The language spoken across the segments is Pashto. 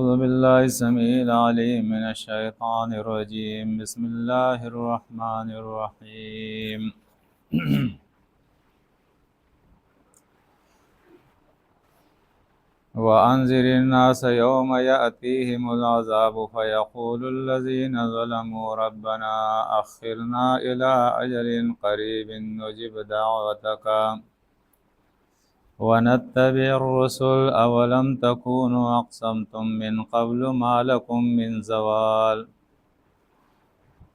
أعوذ بالله السميع العليم من الشيطان الرجيم بسم الله الرحمن الرحيم وأنذر الناس يوم يأتيهم العذاب فيقول الذين ظلموا ربنا أخرنا إلى أجل قريب نجب دعوتك ونتبع الرسل أولم تكونوا أقسمتم من قبل ما لكم من زوال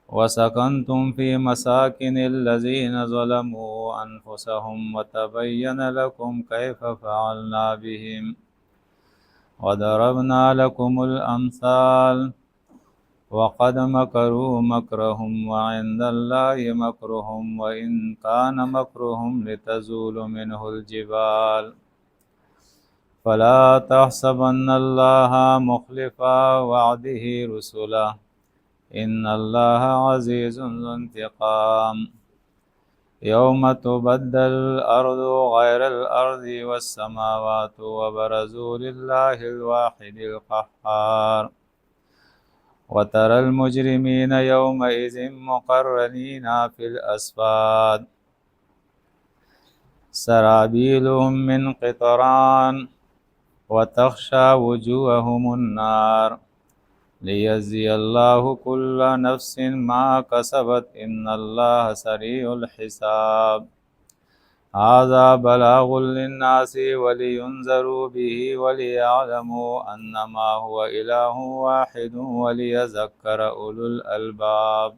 وسكنتم في مساكن الذين ظلموا أنفسهم وتبين لكم كيف فعلنا بهم وضربنا لكم الأمثال وقد مكروا مكرهم وعند الله مكرهم وإن كان مكرهم لتزول منه الجبال فلا تحسبن الله مخلف وعده رسله إن الله عزيز ذو انتقام يوم تبدل الأرض غير الأرض والسماوات وبرزوا لله الواحد القهار وترى المجرمين يومئذ مقرنين في الأصفاد سرابيلهم من قطران وتخشى وجوههم النار ليجزي الله كل نفس ما كسبت إن الله سريع الحساب هذا بلاغ للناس ولينذروا به وليعلموا أنما هو إله واحد وليذكر أولو الألباب.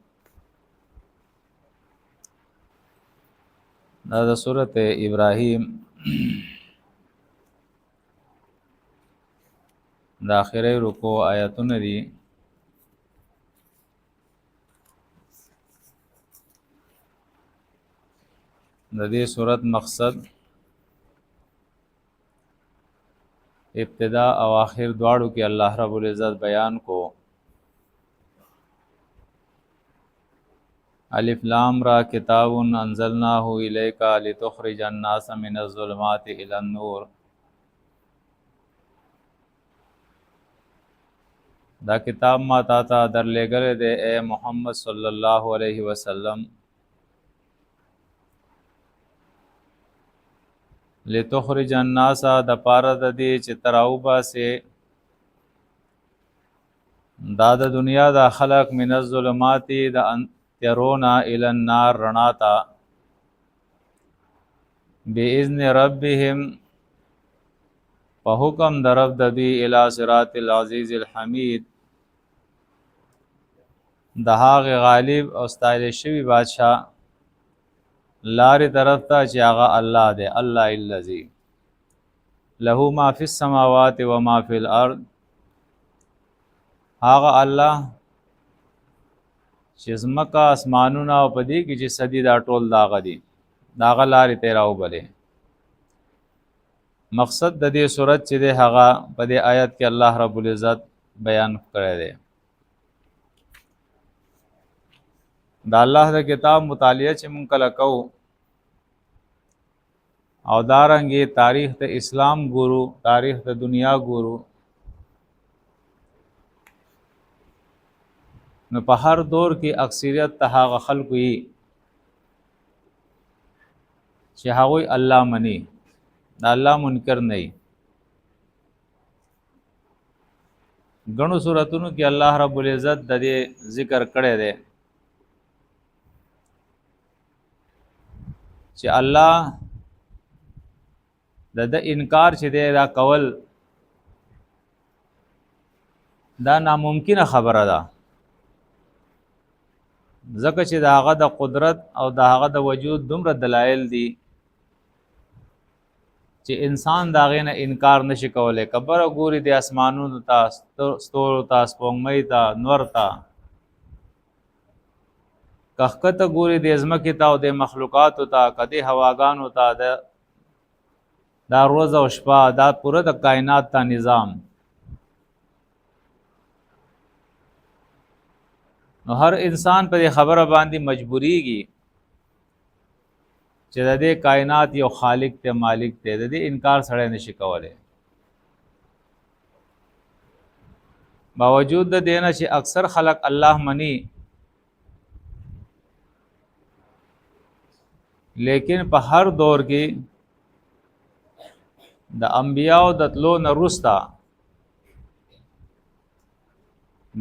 دا سورة ابراهیم د اخرې رکوع آیاتونه دي. د دې سورت مقصد ابتدا او آخر دواړو کې الله رب العزت بیان کو. الف لام را کتاب انزلناه الیک لتخرج الناس من الظلمات الى النور. دا کتاب ما تا ته درلېږلی دی اے محمد صلی الله علیه وسلم لتخرج الناس د پاره د دې چې تراو باسې دا د دنیا د خلق من الظلمات د تیرونا الى النار رڼا ته باذن ربهم په حکم د رب د دوی الی صراط العزیز الحمید د هغه غالب او ستایل شوی بادشاہ لارې طرف ته چې هغه الله دی. الله الذی له ما فی السماوات و ما فی الارض. هغه الله چې ځمکه اسمانونه او په دې کې چې سدي دا ټول داغه دي داغه لارې ته راوبلې. مقصد د دې صورت چې دی هغه په دې آیت کې الله رب العزت بیان کړی دی. دا الله د کتاب مطالعه چې مونږ کله کوو او دارنګې تاریخ د اسلام ګورو تاریخ د دنیا ګورو نو په هر دور کې اکثریت ته هغه خلکو یي چې هغوی الله مني دا الله منکر نه وي. ګڼو صورتونو کې الله رب العزت د دې ذکر کړی دی چې الله د انکار چې دی دا کول دا ناممکنه خبره ده ځکه چې د هغه د قدرت او د هغه د وجود دومره دلایل دي چې انسان د هغې نه انکار نشي کولی. کبره ګوري د اسمانونو ته ستورو ته سپوږمۍ ته نور ته کښکته ګوري د ځمکې ته او د مخلوقاتو ته که د هواګانو ته دا روز او شپه دا پوره د کائنات ته نظام نو هر انسان په دې خبره باندې مجبوریږي چې د دې کائنات یو خالق ته مالک ته د دې انکار سره نشي کولای. باوجود د دینه چې اکثر خلق الله منی لیکن په هر دور کې د انبیاء د تلو نه وروسته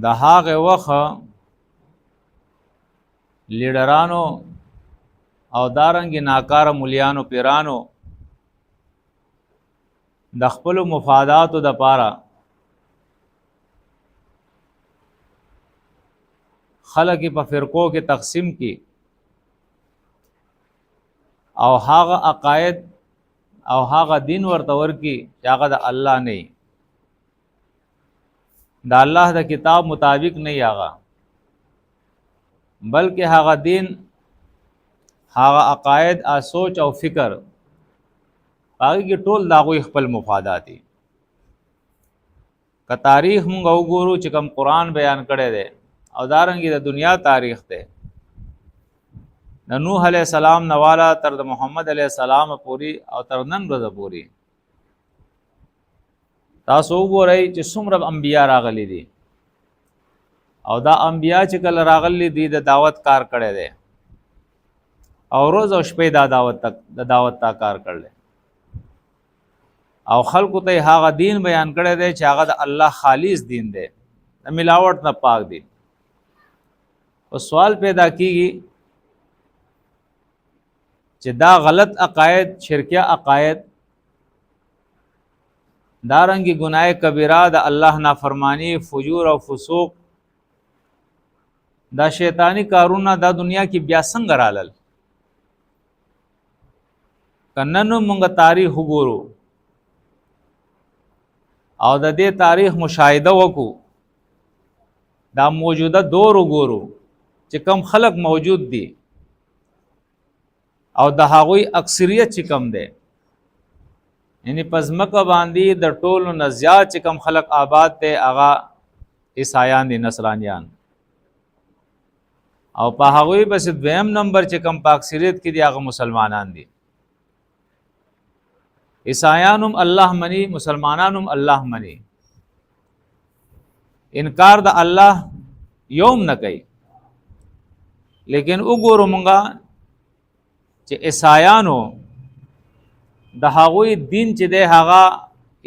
د هغه وخت لیډرانو او دارنګ ناکاره مولیانو پیرانو د خپل مفاداتو د پاره خلق په فرقو کې تقسیم کی او هغه عقاید او هغه دین ورته ورکی چې هغه د الله نه د الله د کتاب مطابق نه هغه بلکې هغه دین هغه عقاید او سوچ او فکر هغه کې ټول داغوی خپل مفادات دي که تاریخ مونږ وګورو چې کوم قرآن بیان کړی دی او دارنګه د دنیا تاریخ ته د نوح علیہ السلام نوالا تر د محمد علیہ السلام پوری او تر نن ورځې پوری تاسو وګورئ چې څومره انبیا راغلي دي او دا انبیا چې کله راغلي دي د دعوت کار کړي دي او روز او شپې دا دعوت تا کار کړل او خلکو ته هغه دین بیان کړی دی چې هغه د الله خالص دین دی د ملاوت نه پاک دی او سوال پیدا کیږي چې دا غلط عقاید شرکیه عقاید دارنګي گناه کبیره د الله نافرمانی فجور او فسوق دا شیطانی کارونه دا دنیا کې بیا څنګه رالل کننو مونږ تاریخ وګورو او د دې تاریخ مشاهده وکړو دا موجوده دور وګورو چې کم خلق موجود دي او د هغوی اکثریت چې کم دی یعنی پزمکه باندې د ټولو نه زیات چې کم خلق آباد دی هغه عیسایان دي نصرانیان او په هغوی بس دویم نمبر چې کم په اکثریت کې دي هغه مسلمانان دي عیسایانم الله منی مسلمانانم الله منی انکار د الله یوم نه کوي لیکن وګورو مونږه چې عیسایانو د هغوی دین چې دی هغه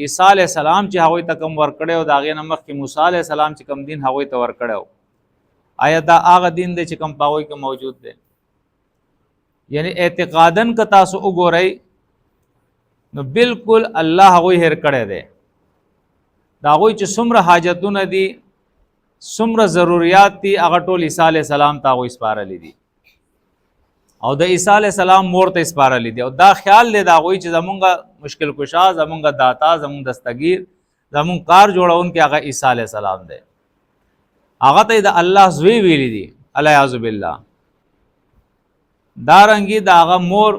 عیسی علیہ السلام چې هغوی ته کوم ورکړی او د هغې نه مخکې موسی علیہ السلام چې کوم دین هغوی ته ورکړی آیا دا هغه دین دی چې کوم په هغوی کې موجود دی یعنی اعتقاداً که تاسو وګورئ نو بالکل الله هغوی هیر کړی دی دا هغوی چې څومره حاجتونه دي څومره ضروریات دي هغه ټول عیسی علیہ السلام ته هغوی سپارلی دي او د عیسی علیہ السلام مور ته سپارلی دي او دا خیال دی د هغوی چې زمونږ مشکل کشا زمونږ داتا زمونږ دستگیر زمونږ کار جوړونکی هغه عیسی علیہ السلام دی هغه ته د الله زوی ویلی دي الیاذ بالله دارنګي د هغه مور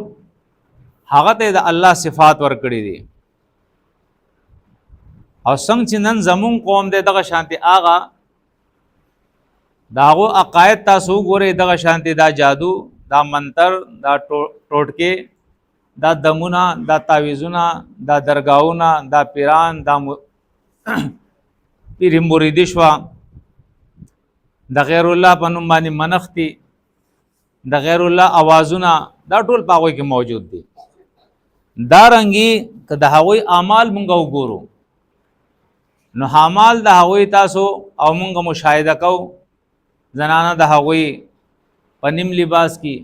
هغه ته د الله صفات ورکړي دي او څنګه چې نن زمون قوم دی دغه شانتي آغا داغو عقاید تاسو ګورئ دغه شانتي دا جادو دا منتر دا ټوټکې دا دمونه دا تعویذونه دا درگاهونه دا پیران دا پیر مریدی شوا د غیر الله په نوم باندې منښتي د غیر الله اوازونه دا ټول په هغوی کې موجود دي دارنګي که د هغوی اعمال مونږ وګورو نو اعمال د هغوی تاسو او مونږ مشاهده کوو زنانه د هغوی په نیم لباس کې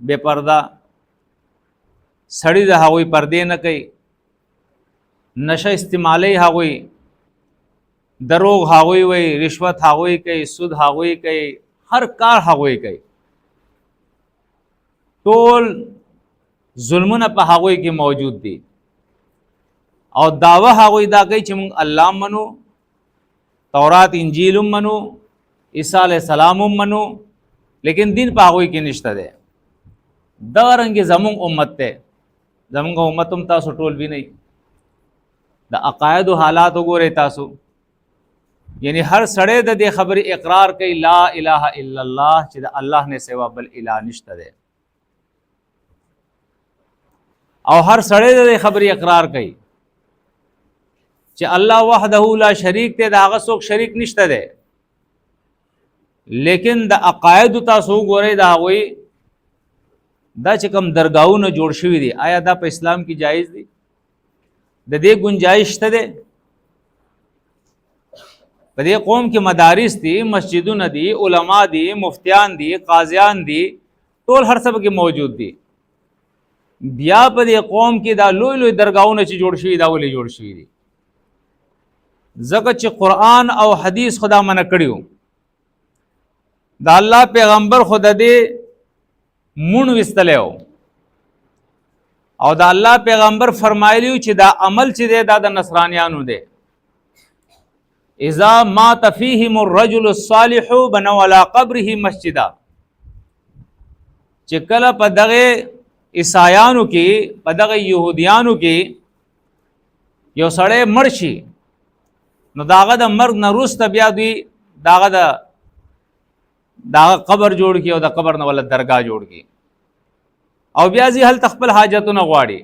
بے پرده سړی د هغوی پردې نه کوي نشه استعمالی هغوی دروغ هغوی وي رشوت هغوی کوي سود هغوی کوي هر کار هغوی کوي ټول ظلمونه په هغوی کې موجود دي او داوا هغوی دا کوي چې موږ الله منو تورات انجیل منو عیسی علیہ السلام منو لیکن دین په هغوی کې نشته دی دا رنګ زموږ امت ته زموږ امت هم تاسو ټول وی نه د عقاید او حالات وګورئ تاسو یعنی هر سړی د دې خبرې اقرار کوي لا اله الا الله چې د الله نه سوا بل اله نشته دی او هر سړی د دې خبرې اقرار کوي چې الله وحده لا شریک دی دا هغه څوک شریک نشته دی. لیکن د عقاید تاسو ګورئ دا هغوی دا چې کوم درګاهونه جوړ شوي دي آیا دا په اسلام کې جایز دي؟ د دې گنجائش شته دی؟ په دې قوم کې مدارس دي، مسجدونه دي، علما دي، مفتیان دي، قاضیان دي، ټول هر څه کې موجود دي. بیا په دې قوم کې دا لوی لوی درګاهونه چې جوړ شوي دا ولې جوړ شوي دي؟ ځکه چې قرآن او حدیث خدا منع کړیو. دا الله پیغمبر خود دې مون وستلیو او دا الله پیغمبر فرمایلیو چې دا عمل چې دی دا د نصرانیانو دی. اذا مات فيهم الرجل الصالح بنوا على قبره مسجدا. چې کله په دغه عیسایانو کې په دغه يهوديانو کې یو سړی مړ شي نو داغه د مرګ نه وروسته بیا دوی داغه قبر جوړ کی او د قبر نه ول درگاه جوړ کی او بیا ځي هل خپل حاجتونه غواړي.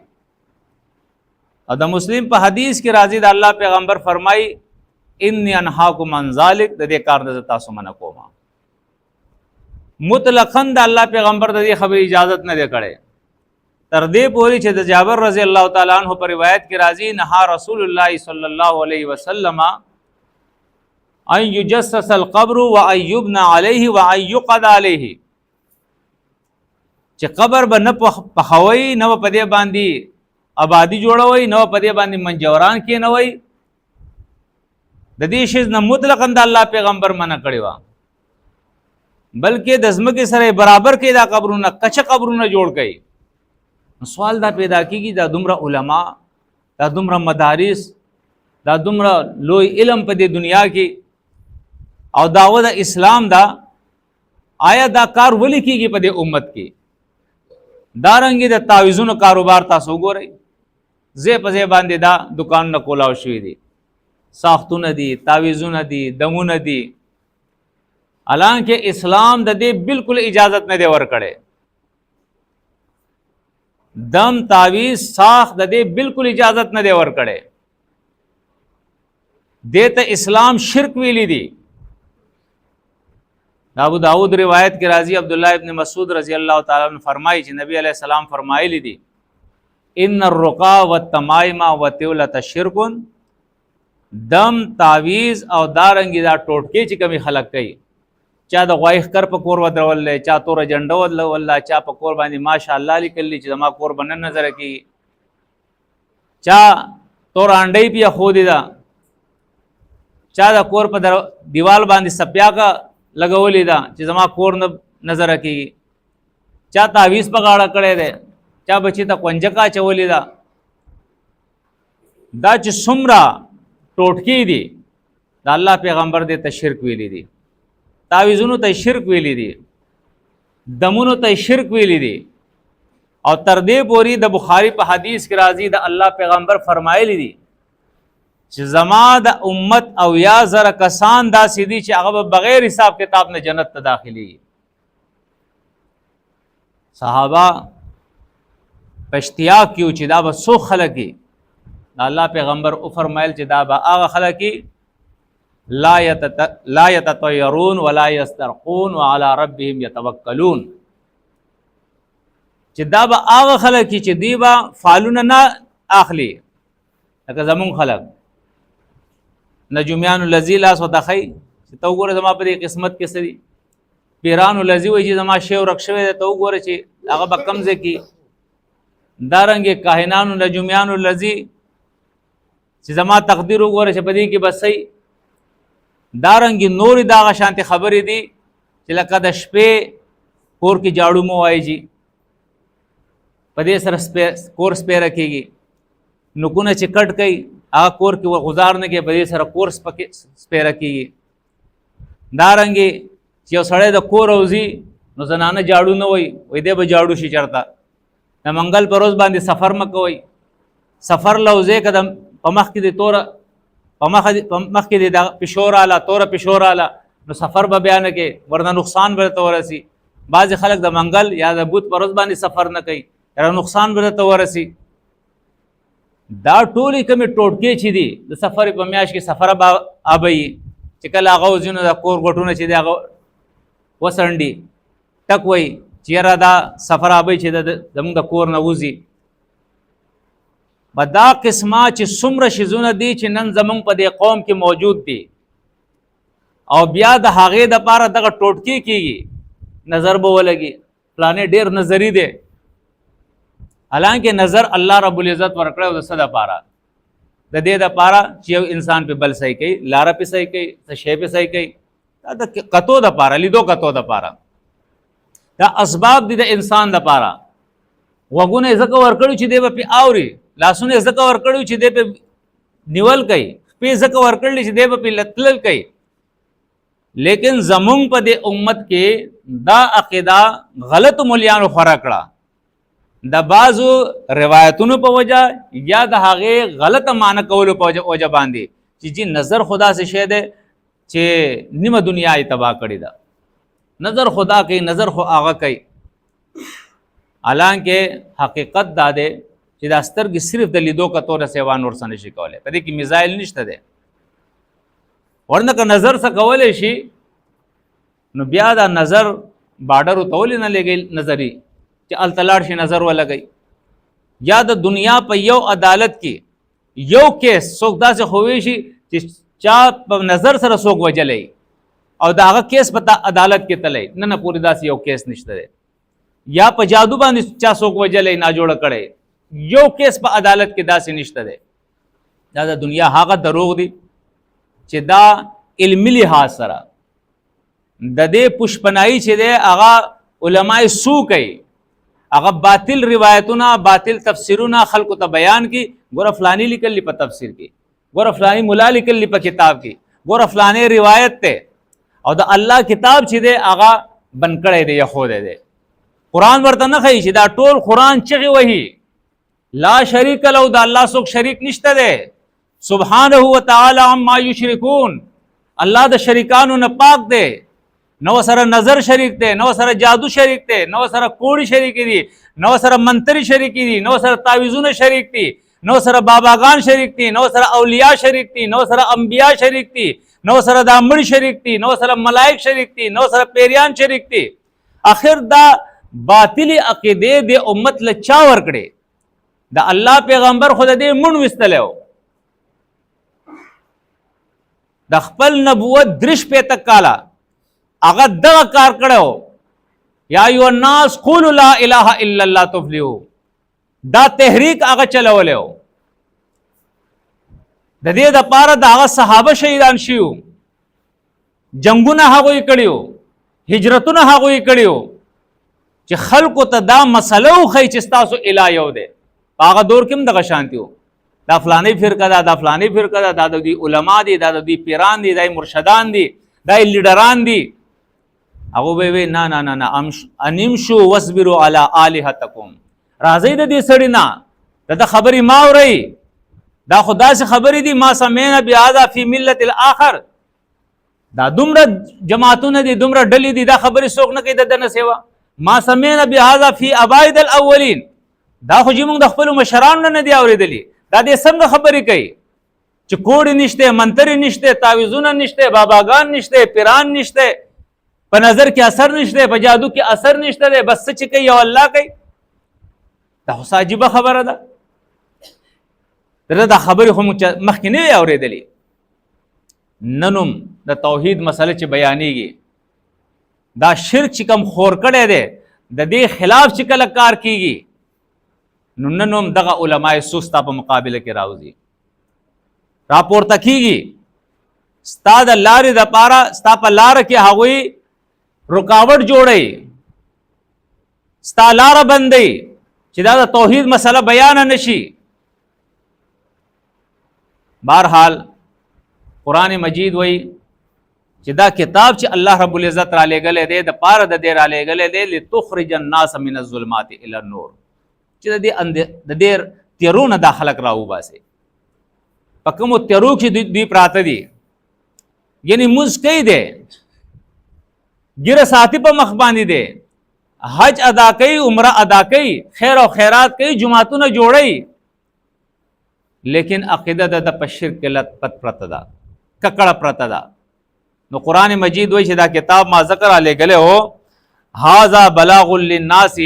او د مسلم په حدیث کې راځي د الله پیغمبر فرمای انی انهاکم عن ذلک، د دې کار نه تاسو منع کوم. مطلقاً د الله پیغمبر د دې خبرې اجازت نه دی کړي تر دې پورې چې د جابر رضی الله تعالی عنہ پر روایت کې راځي نهى رسول الله صلی الله علیه وسلم ان یجسس القبر وان یبنى علیه وان یقعد علیه. چې قبر به نه پخوي نه په دې باندې آبادی جوړوي نه په دې باندې منجوران کې نه وي. د دې شی نه مطلقاً د الله پیغمبر منع کړی و، بلکې د ځمکې سره برابر کې دا قبرونه کچه قبرونه جوړ کړي. سوال دا پیدا کیږي دا دومره علما دا دومره مدارس دا دومره لوی علم په دې دنیا کې او دعوت اسلام دا آیا دا کار ولی کیږي په دې امت کې؟ دارنګي د تعویذونو کاروبار تاسو ګورئ زه په ځای باندې دا دکان نه کولاو شوی دي، ساختونه دي، تعویذونه دي، دمونه دي، حالانکه اسلام د دې بالکل اجازت نه دی ورکړي. دم تعویذ ساخ د دې بالکل اجازت نه دی ورکړي. دیته اسلام شرک ویلی دی. ابو داود روایت کې راځي عبد الله ابن مسعود رضی الله تعالی عنہ فرمایي چې نبی علیہ السلام فرمایلی دي ان الرقا والتمائم وتولة شرک. دم تعویذ او دارنګي دا ټوټکي چې کمی خلق کوي، چا د غوایخ کر په کور ودرول، چا تور جنډه ودرول، چا په کور باندې ماشاءالله لیکلی چې زما کور باندې نظر کی، چا تور انډې پیا خو دی دا، چا د کور په دیوال باندې سپیا کا لګولې دا چې زما کور نه نظر کی، چا تعویذ په غاړه کړی دی، چا بچی ته کنجکا چولې دا. دا چې څومره ټوټکی دي د الله پیغمبر دې ته شرک ویلی دي، تعویذونو ته شرک ویلی دي، دمونو ته شرک ویلی دي. او تر دې پوری د بخاری په حدیث کې راځي د الله پیغمبر فرمایلی دي چې زما د امت او یا زره کسان داسې دي چې هغه بغیر حساب کتاب نه جنت ته داخلي. صحابه پشتیا کیو چې دا به سو خلک دي. الله پیغمبر او فرمایل چې دا به هغه خلک دي لا يتطيرون ولا يسترقون وعلى ربهم يتوکلون. چې دا به هغه خلک چې دی به فالونه نه اخلي لکه زمون خلک نجومیان الذی لاس وتخی چې تو ګوره زما په دې قسمت کې سړي پیران الذی وایي چې زما شی ورک شوی دی، تو ګوره چې هغه به کمزې کی. دارنګې کاهنان نجومیان الذی چې زما تقدیر وګوره چې په دې کې بس صحیح. دارنګي نور داغه شانتي خبرې دي چې لکه د شپې کور کې جاړو مو وایي په دې سره کور سپیره کېږي، نکونه چې کټ کوي هغه کور کې غزار نه کې په دې سره کور سپیره کېږي. دارنګي چې یو سړی د کور اوځي نو زنانه جاړو نه وایي دی به جاړو شي چرته. د منګل په ورځ باندې سفر مه کوئ، سفر لوځې که په مخ کې د توره په مخ کې د پشور اله توره پشور اله نو سفر به بیان کې ورنه نقصان به ته ورسی. بعض خلک د منګل یا د بوت پر ورځ باندې سفر نه کوي، را نقصان به ته ورسی. دا ټولې کومې ټوټکې چې دي د سفر په میاشت کې سفره به ابوي چې کله هغه ځینو د کور غټونه چې دی هغه وسنډي ټک وایي چې یاره دا سفر ابوي چې زمونږ د کور نه وځي. به دا قسمه چې څومره شیزونه دي چې نن زمونږ په دې قوم کې موجود دي او بیا د هغې دپاره دغه ټوټکې کېږي، نظر به ولګي فلانې ډېر نظري دی. حالانکه نظر الله رب العزت ورکړی او د څه دپاره؟ د دې دپاره چې یو انسان په بل صحیح کوي، لاره په صحیح کوي، څه شی په صحیح کوي، دا د کتو دپاره، لیدو کتو دپاره. دا اسباب دي د انسان دپاره. غوږونه یې ځکه ورکړي چې دی به پې اوري، لاسونه یې ځکه ورکړي چې دی پې نیول کوي، پې ځکه ورکړي چې دی به پې تلل کوي. لیکن زمونږ په دې امت کې دا عقیده غلط ملیانو خوره کړه د بعضو روایتونو په وجه یا د هغې غلطه معنی کولو په وجه باندې چې جی نظر خدا سے شی دی چې نیمه دنیا یې تباه کړې ده. نظر خدا کوي، نظر خو هغه کوي. حالانکه حقیقت دا دی چې دا سترګې صرف د لیدو کتو نه سیوا نور څه نشي کولی. په دې کې میزایل نشته دی، ورنه که نظر څه کولی شي نو بیا دا نظر بارډرو ته ولې نه لګي نظري چې هلته لاړ شي نظر ولګئ. یا د دنیا په یو عدالت کې یو کیس څوک داسې خوی شي چې چا په نظر سره څوک وجلی او د هغه کیس په عدالت کې تلی، نه پورې داسې یو کیس نشته دی. یا په جادو باندې چا څوک وجلی ناجوړه کړی، یو کیس په عدالت کې داسې نشته دی. دا د دنیا هغه دروغ دی چې دا علمي لحاظ سره د دې پشپنایي چې دی هغه علماء سو کوي، هغه باطل روایتونه، باطل تفسیرونه خلکو ته بیان کی. ګوره فلانی لیکلی په تفسیر کې، ګوره فلانی مولا لیکلی په کتاب کې، ګوره فلانی روایت ته او د الله کتاب چې دی هغه بند کړی دی، یخودی دی. قرآن ورته نه ښیي چې دا ټول قرآن چغې وهي لا شریک له، د الله څوک شریک نشته دی. سبحانه وتعالی عما یشرکون، الله د شریکانو نه پاک دی. نو سره نظر شریک دی، نو سره جادو شریک دی، نو سره کوړی شریک دي، نو سره منتری شریک دي، نو سره تعویذونه شریک دي، نو سره باباګان شریک دي، نو سره اولیاء شریک دي، نو سره انبیاء شریک دي، نو سره د مړي شریک دي، نو سره ملائک شریک دي، نو سره پیریان شریک دي. اخر دا باطلی عقیده د امت له چا ورکړي؟ د الله پیغمبر خود دې مونږ وستلو، د خپل نبوت درش په تک کاله هغه دغه کار کړو. یا ایو الناس قولوا لا اله الا الله تفلحوا، دا تحریک هغه چلولیو. د دې دپاره د هغه صحابه شهیدان شیو، جنگونه هغوی کړیو، هجرتونه هغوی کړیو چې خلکو ته دا مسله وښیي چې ستاسو اله یو دی. په هغه دور کې هم دغه شانتي وو، دا فلانی فرقه ده، دا فلانی فرقه ده، دا د دوی علما دي، دا د دوی پیران دي، دا مرشدان دي، دا لیډران دي. هغه به وی نه نه نه انمشو واصبروا علی الہتکم، راځي د دې سړی نه د خبرې ما اورئ، دا خدا سے خبرې دي. ما سمعنا بهذا فی ملت الاخر، دا دومره جماعتونه دي، دومره ډلې دي، دا خبرې څوک نه کوي د نه سیوا. ما سمعنا بهذا فی ابائد الاولین، دا خو چې موږ د خپلو مشرانو نه دي اورېدلي. دا دې څنګه خبرې کوي چې کوړې نشته، منترې نشته، تعویذونه نشته، باباګان نشته، پیران نشته، په نظر کې اثر نشته، په جادو کې اثر نشته دی، بس څه چې کوي یو الله کوي. دا خو عجیبه خبره ده. دا خبرې خو موږ مخکې نه وي اورېدلې. نن هم د توحید مسله چې بیانېږي، دا شرک چې کوم خور کړی دی د دې خلاف چې کله کار کېږي نو نن هم دغه علماء سو ستا په مقابله کې راوځي، راپورته کېږي، ستا د لارې دپاره ستا په لاره کې هغوی رکاوټ جوړی، ستا لاره بندی چې دا د توحید مسله بیان نشي. بہرحال قرآن مجید وی چې دا کتاب چې الله رب العزت را لېږلی دی د پاره د دې را لېږلی دی لتخرج الناس من الظلمات الى النور، چې د دې تیرو نه دا خلک راوباسي. په کومو تیرو کې دوی پراته دي، یعنی مونځ کوي دی، ګیره ساتي په مخ باندې دی، حج ادا کوي، عمره ادا کوي، خیر او خیرات کوي، جماعتونه جوړوي، لیکن عقیده د په شرک لت پت پرته ده، ککړه پرته ده. نو قرآن مجید وایي چې دا کتاب ما ذکر علی غله هو هاذا بلاغ للناس،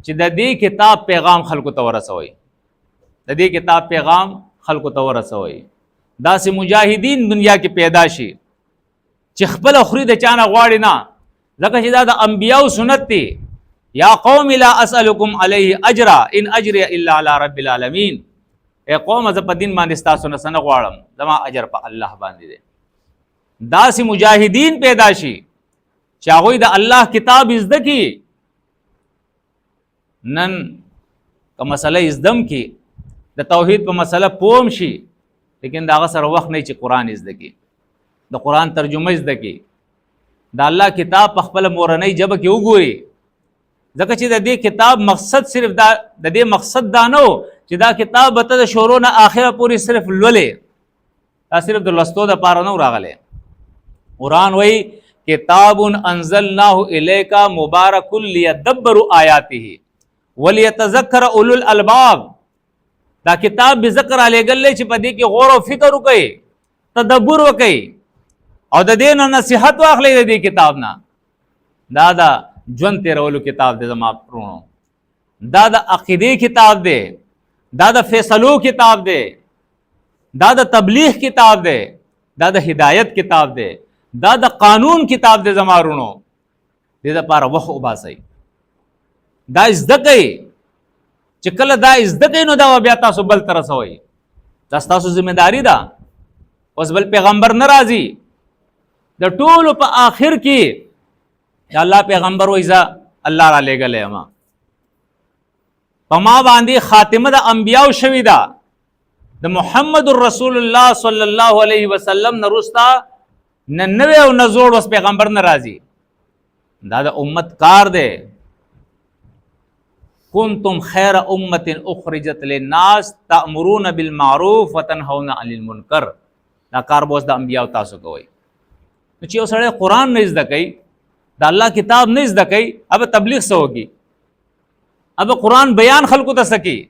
چې د دې کتاب پیغام خلکو ته ورسوي، د دې کتاب پیغام خلکو ته ورسوي. داسې مجاهدین دنیا کې پیدا شي چې خپل خوري د چانه غواړي نه، ځکه چې دا د انبیاو سنت دی. یا قوم لا اسألکم علیه اجرا ان اجری الا علی رب العالمین. ای قوم زه په دین باندې ستاسو نه څه نه غواړم، زما اجر په الله باندې دی. داسې مجاهدین پیدا شي چې هغوی د الله کتاب زده کي. نن که مسله زدم کی د توحید په مسله پوم شي، لیکن دا هغه سره وخت نه چې قرآن زده کی، د قرآن ترجمه زده کی، د الله کتاب په خپل مورنۍ ژبه کې وګوري. ځکه چې د دې کتاب مقصد صرف دا، د دې مقصد دا نه و چې دا کتاب به ته د شروع نه آخره پورې صرف لولې، دا صرف د لوستو دپاره نه راغلی. قرآن وایي کتاب انزلناه الیک مبارک لیدبروا آیاته ولیتذکر اولو الالباب. دا کتاب به ذکر علیګل چې په دې کې غور او فکر وکړي، تدبر وکړي او د دې نه نصیحت واخلي. د دې کتاب نه دا د ژوند تیرولو کتاب دی زما پرونو، دا د عقیدې کتاب دی، دا د فیصلو کتاب دی، دا د تبلیغ کتاب دی، دا د هدایت کتاب دی، دا د قانون کتاب دی زما رونو. دې دپاره وخت وباسئ، دا زده کوئ. چې کله دا زده کوئ نو دا بیا تاسو بل ته رسوئ، دا ستاسو ذمہ داری ده. اوس بل پیغمبر نه راځي، د ټولو په آخر کې چې الله پیغمبر وایي زه الله را لېږلی یم، په ما باندې خاتمه د انبیاو شوې ده. د محمد رسول الله صلی الله علیه وسلم نه وروسته نه نوی او نه زوړ اوس پیغمبر نه راځي. دا د امت کار دی. کنتم خیر امت اخرجت للناس تأمرون بالمعروف وتنهون عن المنکر. دا کار به اوس د انبیاو تاسو کوئ. نو چې یو سړی قرآن نه زده کوي، د الله کتاب نه زده کوي، اب تبلیغ څه وکړي؟ اب قرآن بیان خلکو ته څه کوي؟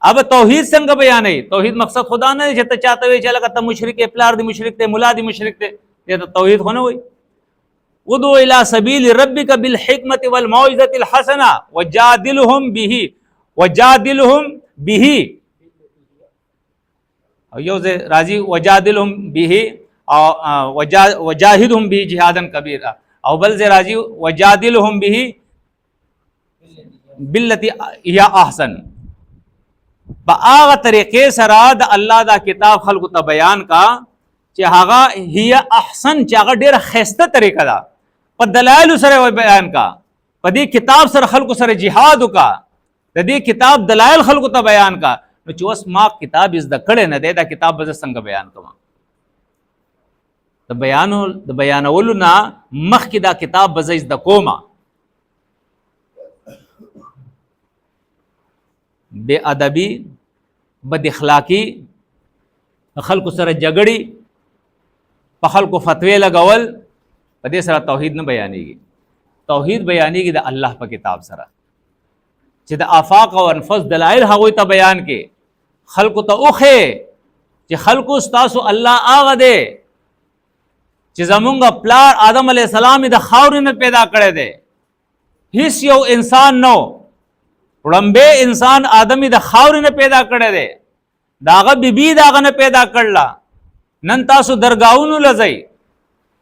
اب توحید څنګه بیانوي؟ توحید مقصد خدا نه دی چې ته چاته وایې چې لکه ته مشرک یې، پلار دی مشرک دی، ملا دی مشرک دی. دې ته توحید خو نه وایي. ادعو الى سبیل ربک بالحکمت والموعظة الحسنة وجادلهم به او یو ځای راځي وجادلهم به او وجاهدهم به جهادا کبیرا، او بل ځای راځي وجادلهم به باللتی هي احسن. په هغه طریقې سره د الله دا کتاب خلکو ته بیان کا چې هغه هي احسن، چې هغه ډېره ښایسته طریقه ده. په دلایلو سره بیان کا، په دې کتاب سره خلکو سره جهاد وکا، د دې کتاب دلایل خلکو ته بیان کا. نو چې اوس ما کتاب زده کړی نه دی، دا کتاب به زه څنګه بیان کوم؟ د بیانولو نه مخکې دا کتاب به زه زده کوم. بے ادبی، بد اخلاقی، خلکو سره جګړې، په خلکو فتوی لګول، په دې سره توحید نه بیانېږي. توحید بیانېږي د الله په کتاب سره، چې د آفاق او انفس دلایل هغوی ته بیان کې، خلکو ته وښیې چې خلکو ستاسو الله هغه دی چې زمونږ پلار آدم علیه السلام د خاورې نه پیدا کړی دی. هیڅ یو انسان نو، وړمبی انسان آدم د خاورې نه پیدا کړی دی، د هغه بیبي د هغه نه پیدا کړله. نن تاسو درګاهونو له ځئ،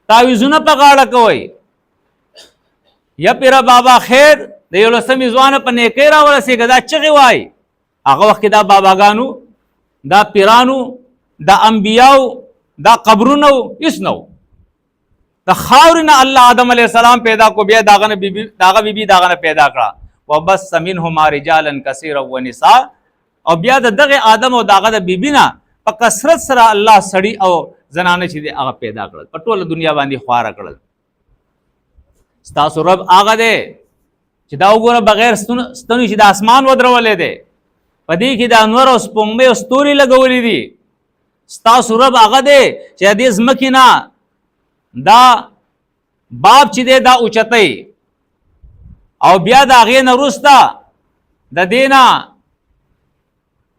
تعویذونه په غاړه کوئ، یا پیره بابا خیر د 11مې ځوانه په نیکۍ راورسېږه، دا چغې وایي. هغه وخت کې دا باباګانو، دا پیرانو، دا انبیاو، دا قبرونه هېڅ نه و. د خاورې نه الله آدم علیه السلام پیدا کو، بیا د هغه بیبي د هغه نه پیدا کړه. وبث منهما رجالا کثیرا ونساء، او بیا د دغه آدم او دغه د بیبي نه په کثرت سره الله سړي او زنانه چې دی هغه پیدا کړل، په ټوله دنیا باندې خواره کړل. ستاسو رب هغه دی چې دا وګوره بغیر ستنو چې د اسمان ودرولې دی، په دې کې د انور او سپوږمۍ او ستوري لګولې دي. ستاسو رب هغه دی چې د دې ځمکې نه دا باب چې دی دا اوچتئ، او بیا د هغې نه وروسته د دې نه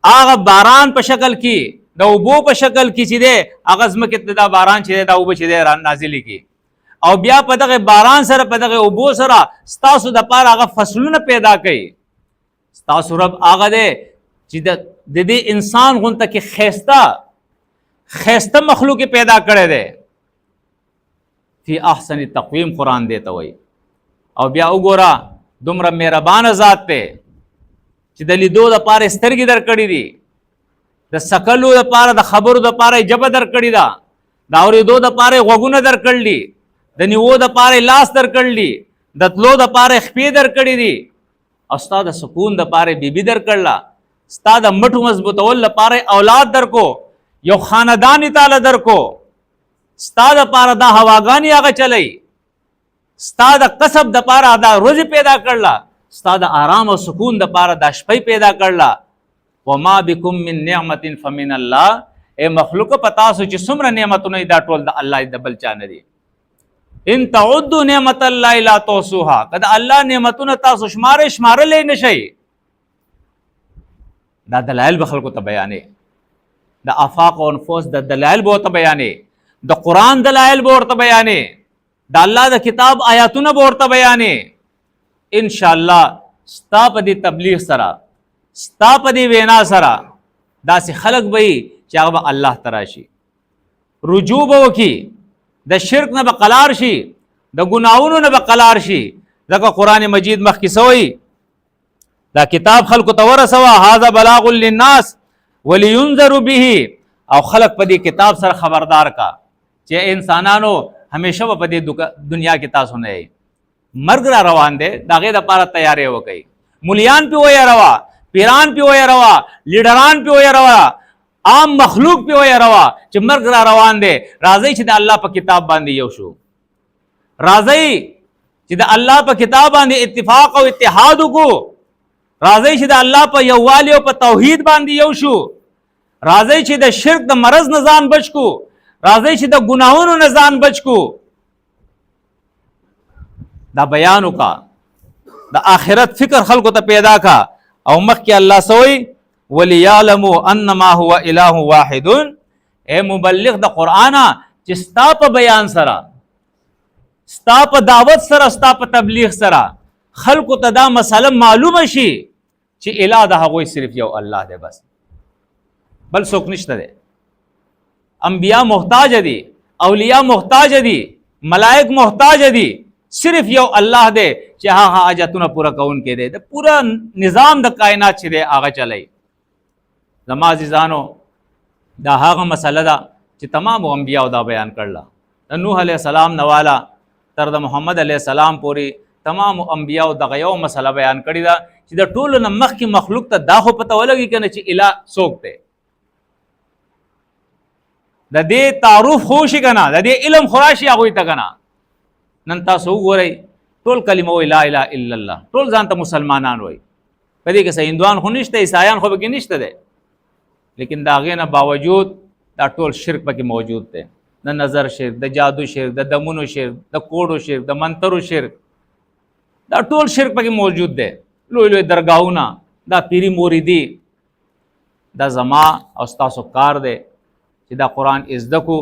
هغه باران په شکل کې د اوبو په شکل کې چې دی هغه ځمکې ته دا باران چې دی دا اوبه چې دی نازلې کی او بیا په دغه باران سره په دغه اوبو سره ستاسو د پاره هغه فصلونه پیدا کوي. ستاسو رب هغه دی چې د دې انسان غونته کې خیسته مخلوق پیدا کړی دی فی احسن تقویم قرآن دی ته وایي. او بیا وګوره دومره مهربانه ذات دی چې د لیدو دپاره سترګې درکړي دي، د سکلو دپاره د خبرو دپاره ژبه درکړې ده، د اورېدو دپاره غوږونه درکړلي، د نیوو دپاره لاس درکړلي، د تلو دپاره خپې درکړې دي او ستا د سکون دپاره بیبي درکړله، ستا د مټو مضبوطول لپاره اولاد درکو، یو خاندان یې تاله درکو، ستا دپاره دا هواګانې هغه چلی، ستا د کسب دپاره دا روزي پیدا کړله، ستا د آرام او سکون دپاره دا شپې پیدا کړله. وما بكم من نعمت فمن الله. اے مخلوق په تاسو چې څومره نعمتونه دا ټول د الله د بل چا نه دي. ان تعدوا نعمت الله لا تحصوها. کله الله نعمتونه تاسو شمارلې نشئ. دا دلایل به خلکو ته بیانې، د آفاق او انفس د دلایل به ورته بیانې، د قرآن دلایل به ورته بیانې، د الله د کتاب آیاتونه به ورته بیانې. ان شاء الله ستا په دې تبلیغ سره، ستا په دې وینا سره داسې خلک به وي چې هغه به الله ته راشي، رجوع به وکړي، د شرک نه به قلار شي، د ګناهونو نه به قلار شي. ځکه قرآن مجید مخکې څه وایي؟ دا کتاب خلکو ته ورسوه، هذا بلاغ للناس ولینذروا به. او خلق په دې کتاب سره خبردار کا چې انسانانو همیشه په دې دنیا کې تاسو نه یې، مرګ را روان دی، د هغې دپاره تیاری وکړئ. مولیان پې ویروا، پیران پې ویروا، لیډران پې ویروا، عام مخلوق پې ویروا چې مرګ را روان دی. راځئ چې د الله په کتاب باندې یو شو، راځئ چې د الله په کتاب باندې اتفاق او اتحاد وکړو، راځئ چې د الله په یووالي او په توحید باندې یو شو، راځئ چې د شرک د مرض نه ځان بچ کو، راځئ چې د ګناهونو نه ځان بچ کو. دا بیان وکا، د آخرت فکر خلکو ته پیدا کا. او مخکې الله سوئی وَلِيَعْلَمُوا أَنَّمَا هُوَ إِلَهٌ وَاحِدٌ. اے مبلغ د قرآن چې ستا په بیان سره، ستا په دعوت سره، ستا په تبلیغ سره خلکو ته دا مسله معلومه شي چې الہ د هغوی صرف یو الله دی، بس بل څوک نشته دی. انبیاء محتاج دي، اولیاء محتاج دي، ملائک محتاج دي، صرف یو الله دی چې هغه حاجتونه پوره کوونکی دی، د پورا نظام د کائنات چې دی هغه چلی. زما عزیزانو دا هغه مسله ده چې تمام انبیاء دا بیان کړله، د نوح علیه السلام نه والا تر د محمد علیه السلام پورې تمام انبیاء دغه یو مسله بیان کړې ده چې د ټولو نه مخکې مخلوق ته دا خو پته ولګي که نه چې الہ څوک دی، د دې تعارف خو شي که نه، د دې علم خو راشي هغوی ته که نه. نن تاسو وګورئ ټول کلمه وایي لا اله الا الله، ټول ځان ته مسلمانان وایي، په دې کې څه هندوان خو نشته، عیسایان خو پکې نشته دی، لیکن د هغې نه باوجود دا ټول شرک پکې موجود دی. د نظر شرک، د جادو شرک، د دمونو شرک، د کوډو شرک، د منترو شرک، دا ټول شرک پکې موجود دی. لوی لوی درګاهونه، دا پیری موریدي، دا زما او ستاسو کار دی چې دا قرآن ازده کو،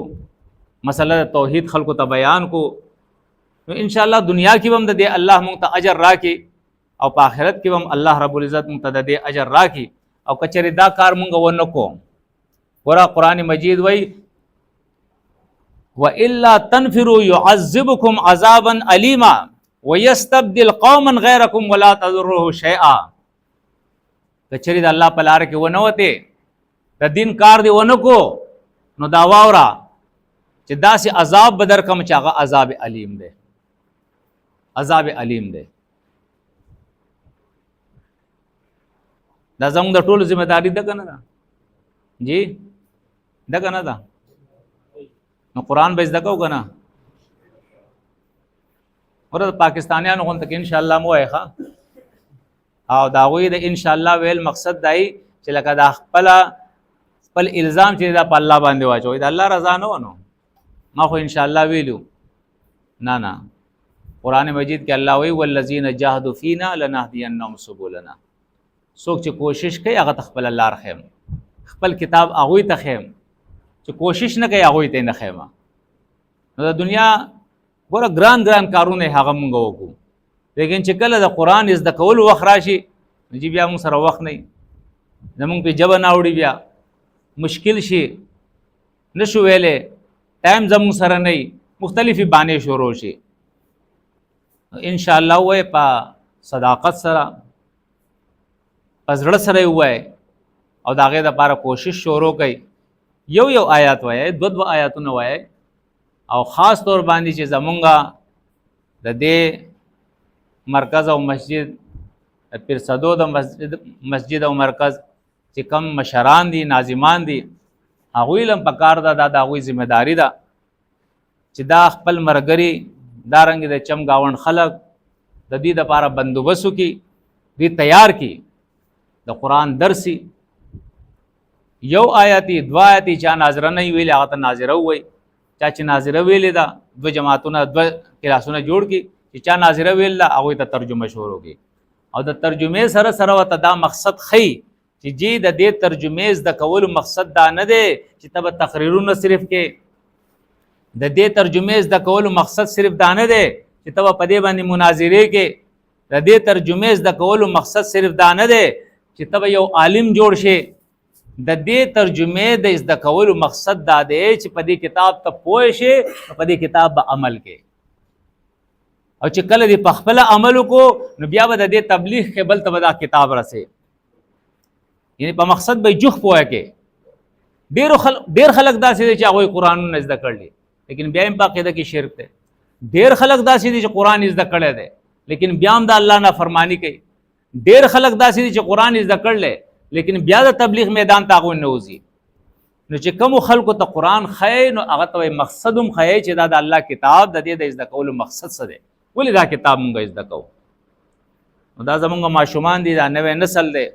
مسله د توحید خلکو ته بیان کو. نو ان شاء الله دنیا کې هم د دې الله مونږ ته اجر راکړي او په آخرت کې هم الله رب العزت مونږ ته د دې اجر راکړي. او کچره دا کار مونږ ونه کوو، ورا قرآن مجید وایي وَإِلَّا تَنْفِرُوا يُعَذِّبُكُمْ عَذَابًا أَلِيمًا وَيَسْتَبْدِلْ قَوْمًا غَيْرَكُمْ وَلَا تَضُرُّهُ شَيْئًا. کچره د الله په لار کې ونه وته، د دین کار دی ونه کو، نو دا واورا چې داسې عذاب بدر کم چې هغه عذاب علیم دی، عذاب علیم دی. دا زموږ د ټولو ذمہ داری ده که نه ده؟ جی ده که نه ده؟ نو قرآن به زده کوو که نه؟ ورته د پاکستانیانو غونته کې انشاءالله مو وایي ښه، او د هغوی د انشاءالله ویل مقصد دا یي چې لکه دا خپل الزام چې دا په الله باندې واچوي، د الله رضا نه ونو. ما خو انشاءالله ویلو نه نه، قرآن مجید کې الله وی والذین جاهدوا فینا لنهدینهم سبلنا. څوک چې کوشش کوي هغه ته خپل لار خیم، خپل کتاب هغوی ته خیم، چې کوشش نه کوي هغوی ته نه خیمه. نو د دنیا ګوره ګران ګران کارونه هغه مونږ وکړو، لیکن چې کله د قرآن زده کولو وخت راشي نو چې بیا مونږ سره وخت نه وي، زمونږ پې ژبه نه اوړي، بیا مشکل شي، نشو ویلی، ټایم زمونږ سره نه وي، مختلفې بانې شروع شي. انشاءالله ووایي په صداقت سره، په زړه سره یې ووایي او د هغې دپاره کوشش شروع کوي. یو آیات وایي، دو آیاتونه وایي، او خاص طور باندې چې زمونږ د دې مرکز او مسجد پیرصدو د مسجد او مرکز چې کم مشران دي، ناظمان دي، هغوی لم پکار ده، دا د هغوی ذمہ داری ده چې دا خپل مرګري دارنګې د چم گاوند خلق د دې دپاره بندوبست وکړي، دوی تیار کړي، د قرآن درسي. یو آیاتي دو آیاتي چا ناظره نه ویلې هغه ته ناظره ووایي، چا چې ناظره ویلې ده دو جماعتونه دو کلاسونه جوړ کړي، چې چا ناظره ویل ده هغوی ته ترجمه شروع کړي، او د ترجمې سره سره ورته دا مقصد ښیي چې جی د دې ترجمې زده کولو مقصد دا نه دی چې ته به تقریرونه صرف کې، د دې ترجمې زده کولو مقصد صرف دا نه دی چې ته به په دې باندې مناظرې کې، د دې ترجمې زده کولو مقصد صرف دا نه دی چې ته به یو عالم جوړ شي، د دې ترجمې د زده کولو مقصد دا دی چې په دې کتاب ته پوه شي، په دې کتاب به عمل کې، او چې کله دې په خپله عمل وکړو نو بیا به د دې تبلیغ کې بل ته به دا کتاب رسي، یعنی په مقصد به جوخ پوهه کې. ډېر خلک داسې دي چې هغوی قرآنونه زده کړلي لیکن بیا هم په عقیده کې شرک دی، ډېر خلک داسې دي چې قرآن زده کړی دی لیکن بیا هم د الله نافرماني کوي، ډېر خلک داسې دي چې قرآن زده کړلی لیکن بیا د تبلیغ میدان ته هغوی نه وځي. نو چې کومو خلکو ته قرآن ښایي نو هغه ته مقصد هم ښایي چې دا د الله کتاب د دې د زده کولو مقصد څه دی، ولې دا کتاب مونږ زده کوو. نو دا زمونږ ماشومان دي، دا نوی نسل دی،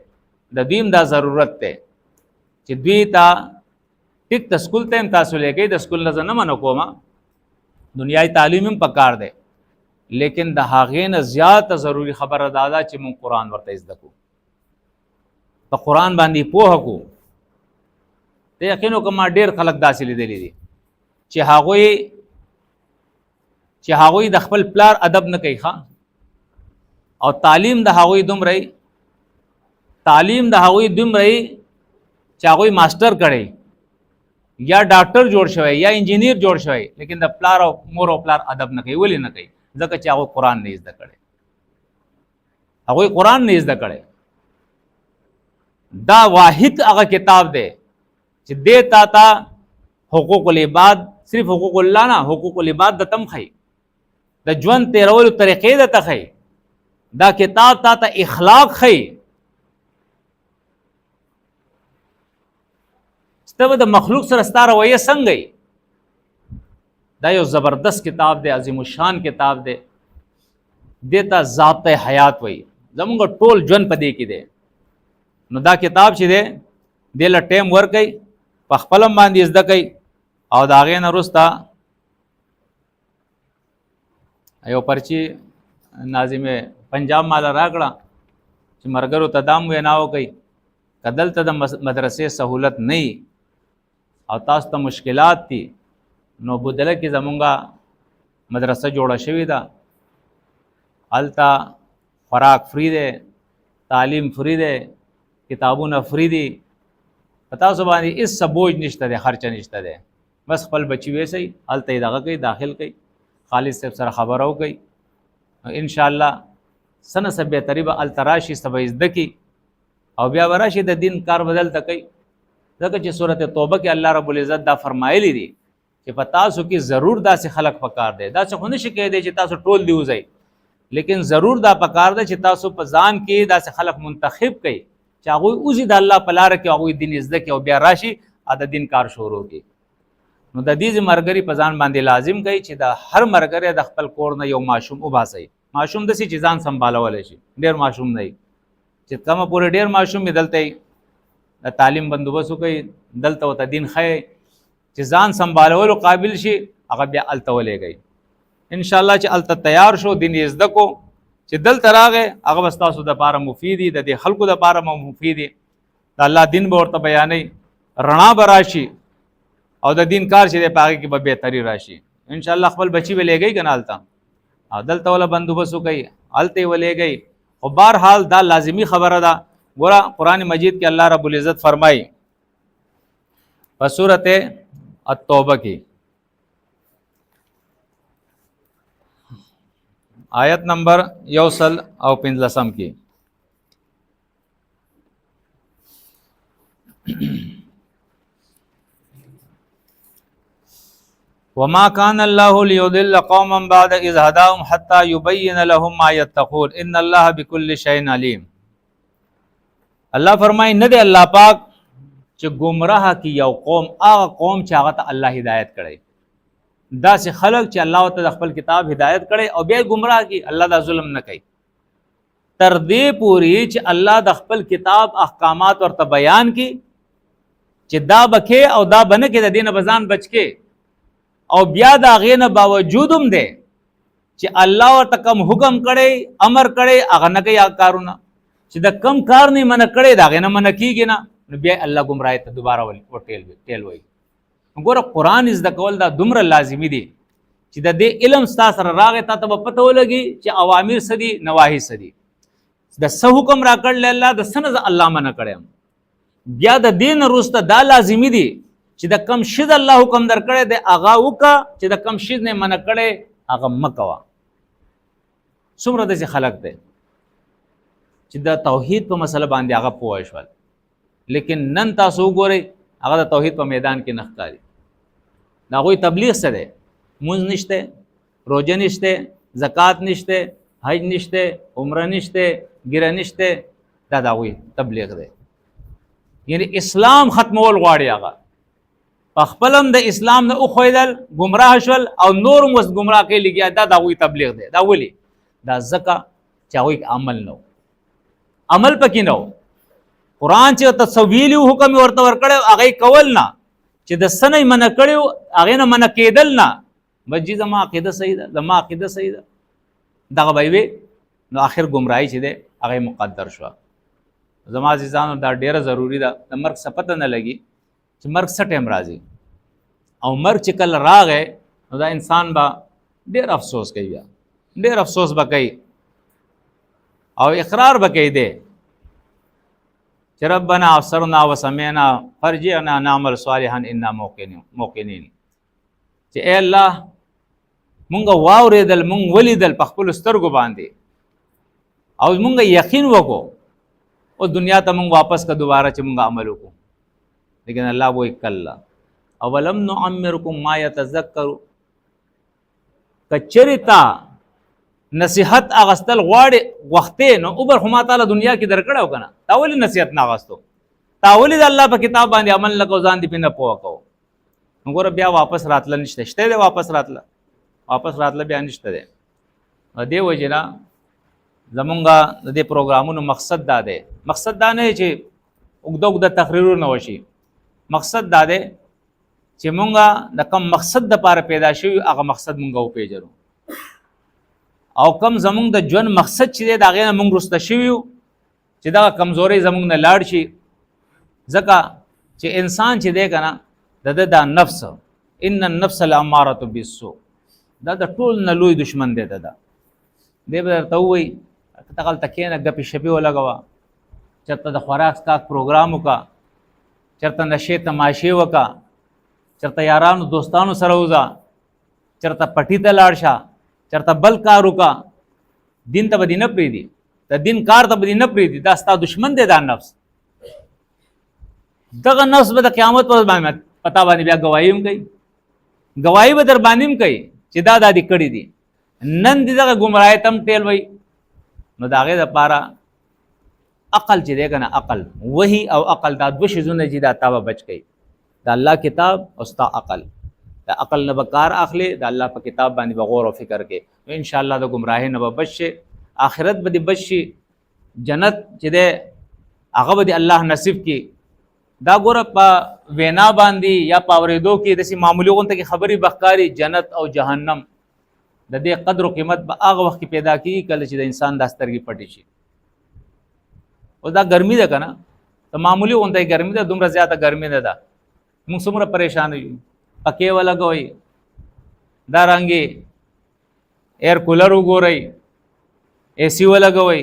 د دوی هم دا ضرورت دی چې دوی ته ټیک ته سکول ته هم تاسو لیکئ، د سکول نه زه نه منع کوم، دنیایي تعلیم هم پکار دی، لیکن د هغې نه زیاته ضروري خبره دا ده چې مونږ قرآن ورته زده کړو، په قرآن باندې پوهه کړو. ته یقین وکړه ما ډېر خلک داسې لیدلی دي چې هغوی د خپل پلار ادب نه کوي ښه، او تعلیم د هغوی دومره چې هغوی ماسټر کړی یا ډاکټر جوړ شوی یا انجینیر جوړ شوی، لیکن د پلار او مور او پلار ادب نه کوي. ولې نه کوي؟ ځکه چې هغوی قرآن نه زده کړی، هغوی قرآن نه زده کړی. دا واحد هغه کتاب دی چې دې تا ته حقوق العباد، صرف حقوق الله نه، حقوق العباد د تم ښیي، د ژوند تیرولو طریقې د ته ښیي، دا کتاب تا ته اخلاق ښیي، ته د مخلوق سره ستا رویه څنګه وي. دا یو زبردست کتاب دی، عظیم الشان کتاب دی، دې ته ذات حیات وایي. زمونږ ټول ژوند په دې کې دی. نو دا کتاب چې دی دې له ټایم ورکوئ، په خپل هم باندې زده کوئ، او د هغې نه وروسته یو پرچی ناظم پنجاب ماله راکړه چې مرګرو ته دا هم وینا وکړئ که دلته د مدرسې سهولت نه وي او تاسو ته مشکلات دي نو بدله کې زمونږه مدرسه جوړه شوې ده، هلته خوراک فری دی، تعلیم فری دی، کتابونه فری دي، په تاسو باندې هېڅ بوج نشته دی، خرچه نشته دی، بس خپل بچي ویسئ، هلته یې دغه کوي، داخل کوي، خالد صاحب سره خبره وکړئ، انشاءالله څه نه څه بهتري به هلته راشي، څه به زده کړي او بیا به راشي د دین کار به دلته کوي. ځکه چې صورت توبه کې الله رب العزت دا فرمایلی دي چې په تاسو کې ضرور داسې خلق پکار دی، داسې خو نشي کېدی چې تاسو ټول دی وځئ، لیکن ضرور دا پکار دی چې تاسو په ځان کې داسې خلق منتخب کړئ چې هغوی وځي د الله په لاره کې، هغوی دین زده کړي او بیا راشي د دین کار شروع کړي. نو د دې مرګري په ځان باندې لازم کوي چې د هر مرګري د خپل کور نه یو ماشوم وباسئ، ماشوم داسې چې ځان سنبالولی شي، ډېر ماشوم نه وي چې کومه پورې ډېر ماشوم یې دلته د تعلیم بندوبست وکړي، دلته ورته دین ښیي چې ځان سنبالولو قابل شي، هغه بیا هلته ولېږئ. انشاءالله چې هلته تیار شو، دین یې زده کو، چې دلته راغې هغه به ستاسو دپاره مفید وي، د دې خلکو دپاره به مفید وي، د الله دین به ورته بیانوي، رڼا به راشي او د دین کار چې دی په هغې کې به بهتري راشي. انشاءالله خپل بچي به لیږئ که نه هلته، او دلته وله بندوبست وکئ، هلته یې ولیږئ. خو بهرحال دا لازمي خبره ده. ګوره قرآن مجید کې الله رب العزت فرمایي په سورت التوبه کې آیت نمبر 115 کې وما كان الله ليضل قوما بعد إذ هداهم حتى يبين لهم ما يتقون ان الله بكل شيء عليم. الله فرمایي نه دی الله پاک چې گمراه کی یو قوم، هغه قوم چې هغه ته الله هدایت کړي. داسې خلک چې الله ته د خپل کتاب هدایت کړي او بیا گمراه کی، الله دا ظلم نه کوي تر دې پوری چې الله د خپل کتاب احکامات ورته بیان کی چې دا بکې او دا بنه کې د دینه بزان بچ کې، او بیا دا غینه باوجود هم دی چې الله ورته کم حکم کړي امر کړي هغه نه کوي کارونه، چې د کم کار نه منع کړي دا غینه منع کیږي نه، نو بیا الله گمراهی ته دوباره ټیل وایي. ګوره قرآن زده کول دا دومره لازمي دي چې د دې علم ستا سره راغی تا ته به پته ولګي چې اوامر څه دي نواهی څه دي، د څه حکم را کړل الله د څه نه الله منع کړی. بیا د دین وروسته دا لازمي دي چې د کم شي د الله حکم درکړی دی هغه وکړه، چې د کم شي نه منع کړی هغه مه کوه. څومره داسې خلک دی چې د توحید په مسله باندې هغه پوه شول، لیکن نن تاسو وګورئ هغه د توحید په میدان کې نه ښکاري. د هغوی تبلیغ څه دی؟ مونځ نشته، روژه نشته، زکات نشته، حج نشته، عمره نشته، ګیره نشته، دا د هغوی تبلیغ دی. یعنی اسلام ختمول غواړي هغه، په خپل هم د اسلام نه وښویدل، ګمراه شول او نور هم اوس ګمراه کوي لګیا. دا د هغوی تبلیغ دی. دا ولې؟ دا ځکه چې هغوی عمل نه و، عمل پکې نه و. قرآن چې ورته ویلي حکم یې ورته ورکړی هغه یې کول نه، چې د څه نه یې منع کړی و هغې نه منع کېدل نه. بس جي زما عقیده صحیح ده، زما عقیده صحیح ده، دغه به یې وي. نو آخر ګمراهي چې دی هغه مقدر شوه. زما عزیزانو دا ډیره ضروری ده. د مرګ څه پته نه لګي چې مرګ څه ټایم راځي، او مرګ چې کله راغی نو دا انسان به ډیر افسوس کوي، بیا ډیر افسوس به کوي او اقرار به کوي دی چې ربنا ابصرنا وسمعنا فرجعنا نعمل صالحا انا موقنین. چې اے الله مونږ واورېدل، مونږ ولیدل په خپلو سترګو باندې او مونږ یقین وکړو او دنیا ته مونږ واپس که دوباره چې مونږ عمل وکړو. لیکن الله وایي کلا اولم نعمرکم ما یتذکروا. کچرې تا نصیحت اغستل غواړې وختې نو اوبر خو ما تعالی دنیا کې درکړی و که نه، تا ولې نصیحت نه اغستو؟ تا ولې د الله په کتاب باندې عمل نه کوو، ځان دې پرې نه پوه کوو؟ نو ګوره بیا واپس راتله نشته. شته دی واپس راتله بیا نشته دی. دې وجې نه زمونږ د دې پروګرامونو مقصد دا دی، مقصد دا نه چې اوږده تقریرونه وشي، مقصد دا دی چې مونږ د کم مقصد دپاره پیدا شوي هغه مقصد مونږ وپېژنو، او کم زمونږ د ژوند مقصد چې دی د هغې نه مونږ رسته شوي یو چې دغه کمزورۍ زمونږ نه لاړ شي. ځکه چې انسان چې دی که نه د ده دا نفس، ان النفس لاماره بالسوء، دا د ټول نه لوی دشمن دی. د ده دی به درته ووایي ته هلته کښېنه ګپې شپې ولګوه، چېرته د خوراک څښاک پروګرام وکړه، چېرته نشې تماشې وکړه، چېرته یارانو دوستانو سره وځه، چېرته پټي ته لاړ شه، چېرته بل کار وکړه. دین ته به دې نه پرېږدي، د دین کار ته به دې نه پرېږدي. دا ستا دشمن دی دا نفس. دغه نفس به د قیامت پر ورځ باندې پتا باندې بیا ګواهي هم کوي، ګواهي به در باندې هم کوي چې دا دې کړي دي. نن دې دغه ګمراهۍ ته هم ټیل وایي. نو د هغې دپاره عقل چې دی که نه، عقل وحي او عقل دا دوه شیزونه چې دا تا به بچ کوي، د الله کتاب او ستا عقل. د عقل نه به کار اخلي، د الله په کتاب باندې به غور او فکر کوي، نو انشاءالله د ګمراهۍ نه به بچ شي، آخرت به دې بچ شي، جنت چې دی هغه به دې الله نصیب کړي. دا ګوره په وینا باندې یا په اورېدو کې داسې معمولي غونته کې خبرې به ښکاري جنت او جهنم، د دې قدر او قیمت به هغه وخت کې پیدا کیږي کله چې د انسان د سترګې پټې شي. او دا ګرمي ده که نه، د معمولي غونډۍ ګرمي ده، دومره زیاته ګرمي نه ده، موږ څومره پریشان یو. پکې ولګوئ، دا رنګې ایر کولر وګورئ، اے سی ولګوئ،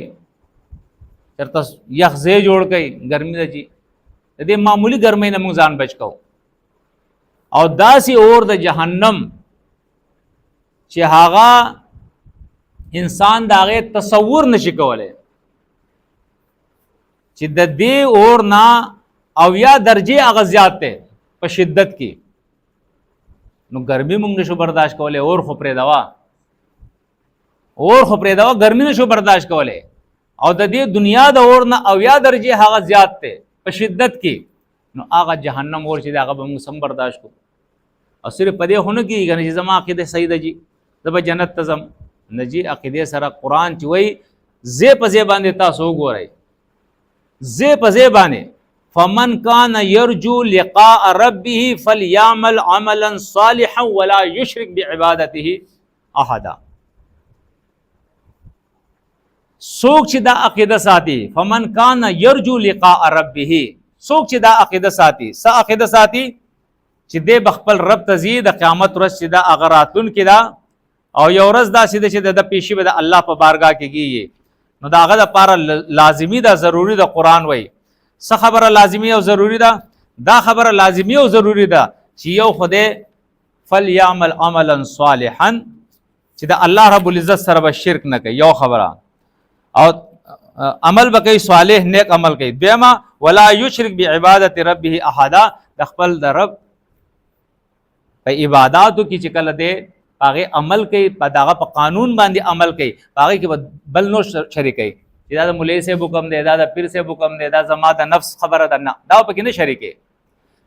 چېرته یخ ځای جوړ کړئ، ګرمي ده جي. د دې معمولي ګرمۍ نه موږ ځان بچ کوو. او داسې اور د جهنم چې هغه انسان د هغې تصور نشي کولی، چې د دې اور نه 80 درجې هغه زیات دی په شدت کې، نو ګرمي موږ نشو برداشت کولی. اور خو پرېږدوه، اور خو پرېږدوه، ګرمي نشو برداشت کولی. او د دې دنیا د اور نه 80 درجې هغه زیات دی په شدت کې، نو هغه جهنم اور چې دی هغه به موږ سم برداشت کوو. او صرف په دې خو نه کېږي که نه چې زما عقیده صحیح ده جي زه به جنت ته ځم، نه جي. عقیدې سره قرآن چې وایي ځای په ځای باندې تاسو وګورئ، ځای په ځای باندې فمن کان یرجو لقاء ربه فلیعمل عملا صالحا ولا یشرک بعبادته احدا. څوک چې دا عقیده ساتي، فمن کان یرجو لقاء ربه، څوک چې دا عقیده ساتي، څه عقیده ساتي؟ چې دې بخپل رب ته ځي د قیامت ورځ چې دا هغه راتلونکې ده، او یو ورځ داسې ده چې د پیشي به د الله په بارګاه کې کېږي. نو د هغه دپاره لازمي ده، ضروري ده. قرآن وایي څه خبره لازمي او ضروري ده؟ دا خبره لازمي او ضروري ده چې یو خدای فلیعمل عملا صالحا، چې د الله رب العزت سره به شرک نه کوي، یو خبره، او عمل به کوي صالح نیک عمل کوي. دویمه ولا یشرک بعبادت ربه احدا، د خپل د رب په عباداتو کې چې کله دی هغې عمل کوي، په دغه په قانون باندې عمل کوي، په هغې کې به بل نور شریکوي چې دا د مولوي صاحب حکم دی، دا د پیر صاحب حکم دی، دا زما د نفس خبره ده، نه، دا پکې نه شریکوي.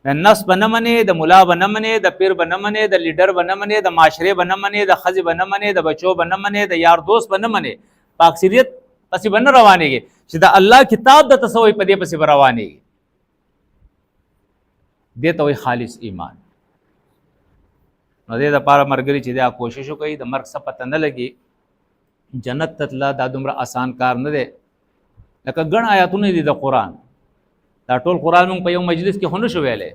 د نفس به نه منې، د ملا به نه منې، د پیر به نه منې، د لیډر به نه منې، د معاشرې به نه منې، د ښځې به نه منې، د بچو به نه منې، د یار دوست به نه منې، په اکثریت پسې به نه روانېږي، چې د الله کتاب د تصوی په دې پسې به روانېږي. دې ته وایي خالص ایمان. نو دې دپاره ملګري چې دا کوشش وکړي، د مرګ څه پته نه لګي، جنت ته تله دا دومره آسان کار نه دی. لکه ګڼ آیاتونه دي د قرآن، دا ټول قرآن موږ په یو مجلس کې خو نه شو ویلی.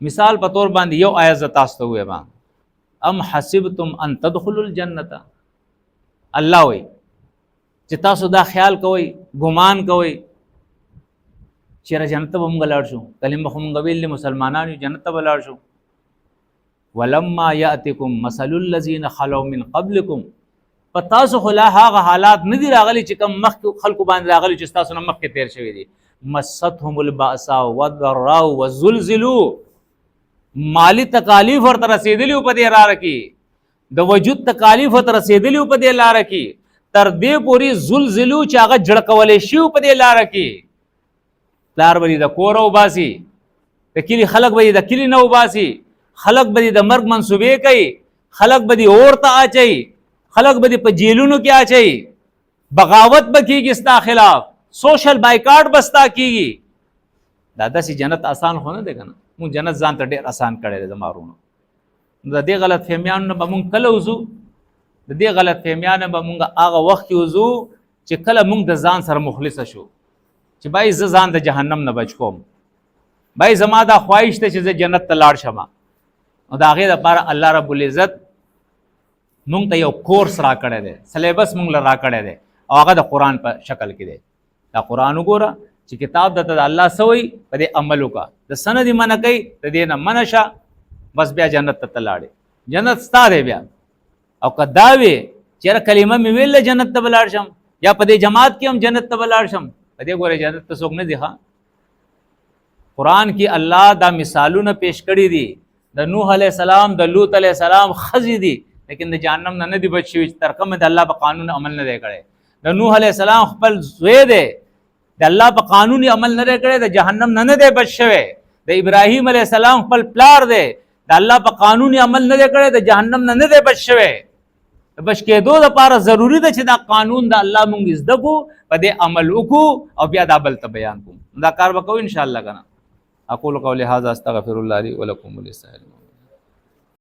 مثال په طور باندې یو آیت زه تاسو ته ووایم، ام حسبتم ان تدخلوا الجنة، الله وایي چې تاسو دا خیال کوئ، ګمان کوئ چېرې جنت ته به موږ لاړ شو، کلمه خو موږ ویلې مسلمانان یو، جنت ته به لاړ شو. ولما یأتکم مثل الذین خلوا من قبلکم، په تاسو خو لا هغه حالات نه دي راغلي چې کوم مخکې خلکو باندې راغلي چې ستاسو نه مخکې تېر شوي دي. مستهم البأساء والضراء وزلزلوا، مالی تکالیف ورته رسېدلي وو په دې لاره کې، د وجود تکالیف ورته رسېدلي وو په دې لاره کې، تر دې پورې زلزلو چې هغه جړکولی شي په دې لاره کې. پلار به د کوره وباسي، د کلي خلک به د کلي نه وباسي، خلق به د مرګ منصوبې کوي، خلق به اور ته اچوي، خلق به په جیلونو کې اچوي، بغاوت به کېږي ستا خلاف، سوشل بایکاټ به ستا کېږي. دا داسې جنت آسان خو نه دی که نه، مونږ جنت ځان ته ډېر آسان کړی دی زما وروڼو. د دې غلط فهمیانو نه به مونږ کله وځو، د دې غلط فهمیانو به مونږ هغه وخت کې وځو چې کله مونږ د ځان سره مخلصه شو، چې بای زه ځان د جهنم نه بچ کوم، بای زما دا خواهش ته چې زه جنت ته لاړ شم. نو د هغې دپاره الله رب العزت مونږ ته یو کورس را کړی دی، سلیبس مونږ له را کړی دی، او هغه د قرآن په شکل کې دی. دا قرآن وګوره چې کتاب درته د الله څه وایي، په دې عمل وکړه، د څه نه دې منع کوي، د دې نه منع شه، بس بیا جنت ته لاړې، جنت ستا دی بیا. او که دا وې چې یاره کلمه مې ویله جنت ته به لاړ شم، یا په دې جماعت کې هم جنت ته به لاړ شم، په دې ګورې جنت ته څوک نه ځي. ښه، قرآن کې الله دا مثالونه پیش کړي دي، د نوح علیه السلام، د لوط علیه السلام ښځې دي، لیکن د جهنم نه دي بچ شوي، تر کومه د الله په قانون عمل نه دی کړی. د نوح علیه السلام خپل زوی دی، د الله په قانون عمل نه دی کړی، د جهنم نه دی بچ شوی. د ابراهیم علیه السلام خپل پلار دی، د الله په قانون عمل نه دی کړی، د جهنم نه دی بچ شوی. د بچ کېدو دپاره ضروري ده چې دا قانون د الله مونږ زده کړو، په دې عمل وکړو، او بیا دا بل ته بیان کړو. دا کار به کوو انشاءالله که نه. اقول قولي هذا استغفر الله لي ولكم ولسائر